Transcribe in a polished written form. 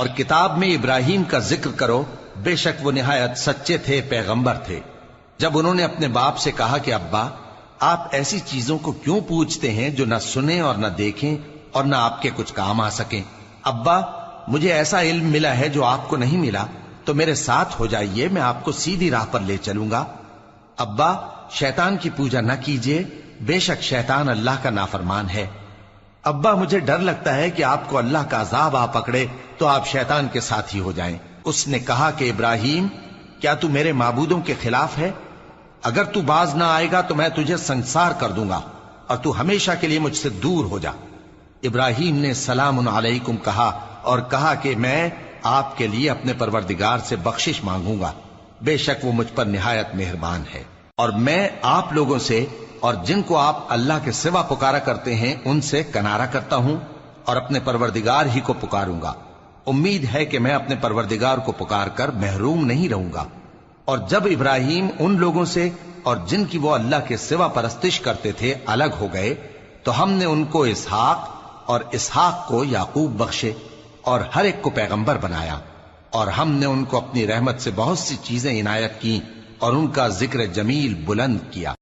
اور کتاب میں ابراہیم کا ذکر کرو، بے شک وہ نہایت سچے تھے، پیغمبر تھے۔ جب انہوں نے اپنے باپ سے کہا کہ ابا، آپ ایسی چیزوں کو کیوں پوچھتے ہیں جو نہ سنیں اور نہ دیکھیں اور نہ آپ کے کچھ کام آ سکیں؟ ابا، مجھے ایسا علم ملا ہے جو آپ کو نہیں ملا، تو میرے ساتھ ہو جائیے، میں آپ کو سیدھی راہ پر لے چلوں گا۔ ابا، شیطان کی پوجا نہ کیجیے، بے شک شیطان اللہ کا نافرمان ہے۔ ابا، مجھے ڈر لگتا ہے کہ آپ کو اللہ کا عذاب آ پکڑے تو آپ شیطان کے ساتھی ہو جائیں۔ اس نے کہا کہ ابراہیم، کیا تو میرے معبودوں کے خلاف ہے؟ اگر تو باز نہ آئے گا تو میں تجھے سنسار کر دوں گا اور تو ہمیشہ کے لیے مجھ سے دور ہو جا۔ ابراہیم نے سلام علیکم کہا اور کہا کہ میں آپ کے لیے اپنے پروردگار سے بخشش مانگوں گا، بے شک وہ مجھ پر نہایت مہربان ہے۔ اور میں آپ لوگوں سے اور جن کو آپ اللہ کے سوا پکارا کرتے ہیں ان سے کنارہ کرتا ہوں اور اپنے پروردگار ہی کو پکاروں گا۔ امید ہے کہ میں اپنے پروردگار کو پکار کر محروم نہیں رہوں گا۔ اور جب ابراہیم ان لوگوں سے اور جن کی وہ اللہ کے سوا پرستش کرتے تھے الگ ہو گئے تو ہم نے ان کو اسحاق اور اسحاق کو یعقوب بخشے اور ہر ایک کو پیغمبر بنایا، اور ہم نے ان کو اپنی رحمت سے بہت سی چیزیں عنایت کی اور ان کا ذکر جمیل بلند کیا۔